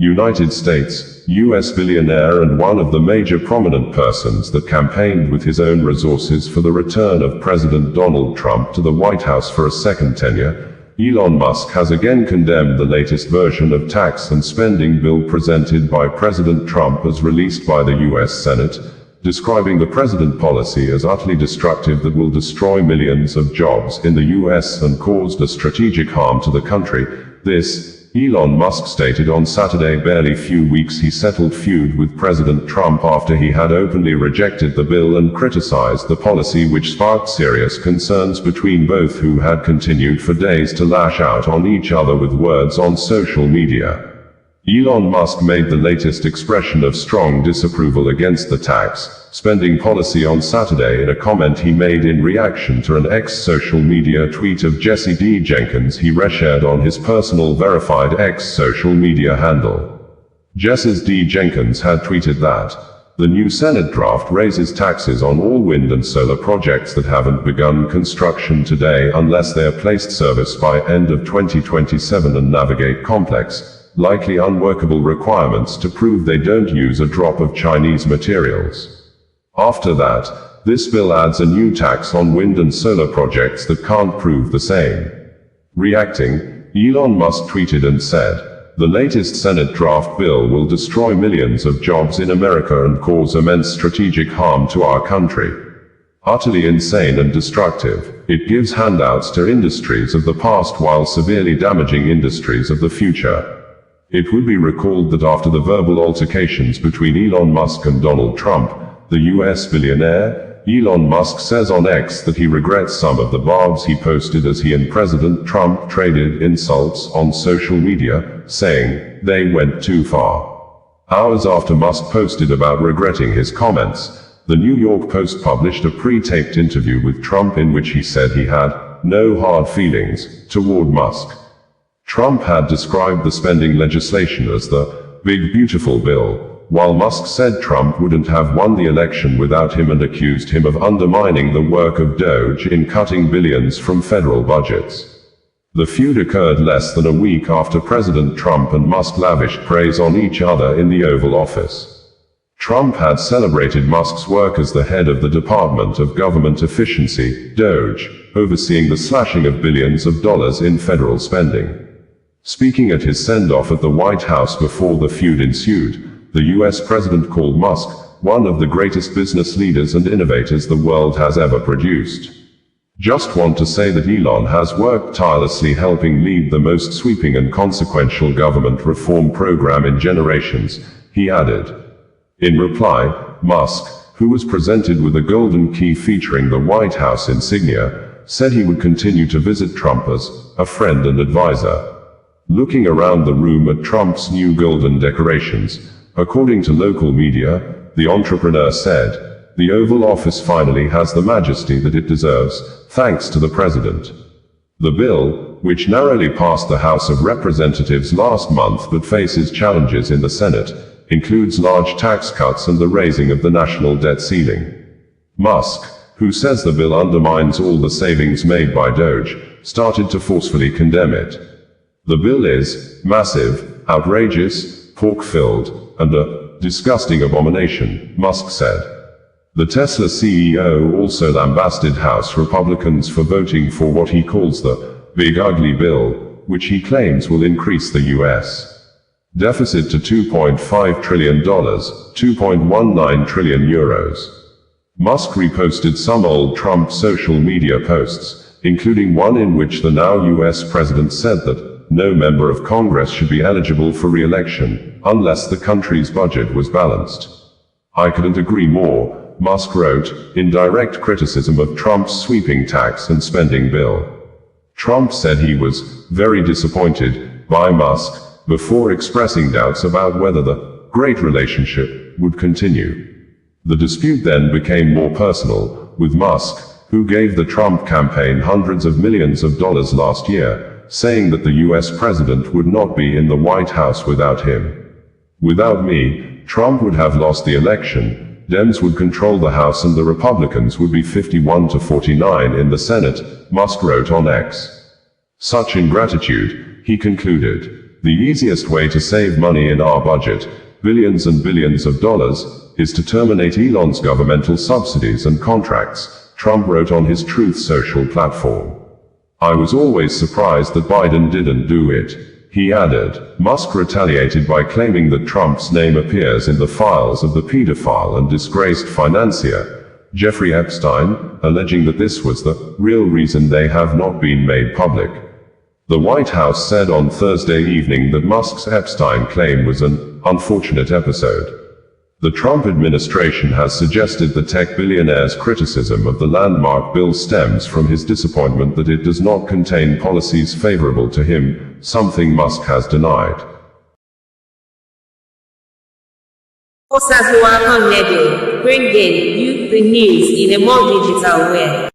United States, U.S. billionaire and one of the major prominent persons that campaigned with his own resources for the return of President Donald Trump to the White House for a second tenure, Elon Musk has again condemned the latest version of tax and spending bill presented by President Trump as released by the U.S. Senate, describing the president policy as utterly destructive that will destroy millions of jobs in the U.S. and caused a strategic harm to the country. This, Elon Musk stated on Saturday. Barely few weeks he settled feud with President Trump after he had openly rejected the bill and criticized the policy, which sparked serious concerns between both, who had continued for days to lash out on each other with words on social media. Elon Musk made the latest expression of strong disapproval against the tax spending policy on Saturday in a comment he made in reaction to an ex-social media tweet of Jesse D. Jenkins he reshared on his personal verified ex-social media handle. Jesse D. Jenkins had tweeted that the new Senate draft raises taxes on all wind and solar projects that haven't begun construction today unless they are placed service by end of 2027 and navigate complex, likely unworkable requirements to prove they don't use a drop of Chinese materials. After that, this bill adds a new tax on wind and solar projects that can't prove the same. Reacting, Elon Musk tweeted and said, "The latest Senate draft bill will destroy millions of jobs in America and cause immense strategic harm to our country. Utterly insane and destructive. It gives handouts to industries of the past while severely damaging industries of the future." It would be recalled that after the verbal altercations between Elon Musk and Donald Trump, the U.S. billionaire, Elon Musk says on X that he regrets some of the barbs he posted as he and President Trump traded insults on social media, saying, "They went too far." Hours after Musk posted about regretting his comments, the New York Post published a pre-taped interview with Trump in which he said he had no hard feelings toward Musk. Trump had described the spending legislation as the big beautiful bill, while Musk said Trump wouldn't have won the election without him and accused him of undermining the work of DOJ in cutting billions from federal budgets. The feud occurred less than a week after President Trump and Musk lavished praise on each other in the Oval Office. Trump had celebrated Musk's work as the head of the Department of Government Efficiency, DOJ, overseeing the slashing of billions of dollars in federal spending. Speaking at his send-off at the White House before the feud ensued, the U.S. president called Musk one of the greatest business leaders and innovators the world has ever produced. "Just want to say that Elon has worked tirelessly helping lead the most sweeping and consequential government reform program in generations," he added. In reply, Musk, who was presented with a golden key featuring the White House insignia, said he would continue to visit Trump as a friend and advisor. Looking around the room at Trump's new golden decorations, according to local media, the entrepreneur said, "The Oval Office finally has the majesty that it deserves, thanks to the president." The bill, which narrowly passed the House of Representatives last month but faces challenges in the Senate, includes large tax cuts and the raising of the national debt ceiling. Musk, who says the bill undermines all the savings made by DOJ, started to forcefully condemn it. "The bill is massive, outrageous, pork-filled, and a disgusting abomination," Musk said. The Tesla CEO also lambasted House Republicans for voting for what he calls the big ugly bill, which he claims will increase the U.S. deficit to $2.5 trillion, €2.19 trillion. Musk reposted some old Trump social media posts, including one in which the now U.S. president said that no member of Congress should be eligible for re-election unless the country's budget was balanced. "I couldn't agree more," Musk wrote, in direct criticism of Trump's sweeping tax and spending bill. Trump said he was very disappointed by Musk before expressing doubts about whether the great relationship would continue. The dispute then became more personal, with Musk, who gave the Trump campaign hundreds of millions of dollars last year, saying that the U.S. president would not be in the White House without him. "Without me, Trump would have lost the election. Dems would control the House and the Republicans would be 51 to 49 in the Senate," Musk wrote on X. "Such ingratitude," he concluded. The easiest way to save money in our budget, billions and billions of dollars, is to terminate Elon's governmental subsidies and contracts, Trump wrote on his Truth Social platform. I was always surprised that Biden didn't do it. He added. Musk retaliated by claiming that Trump's name appears in the files of the pedophile and disgraced financier, Jeffrey Epstein, alleging that this was the real reason they have not been made public. The White House said on Thursday evening that Musk's Epstein claim was an unfortunate episode. The Trump administration has suggested the tech billionaire's criticism of the landmark bill stems from his disappointment that it does not contain policies favorable to him, something Musk has denied. Osasua Connedo, bringing you the news in a more digital way.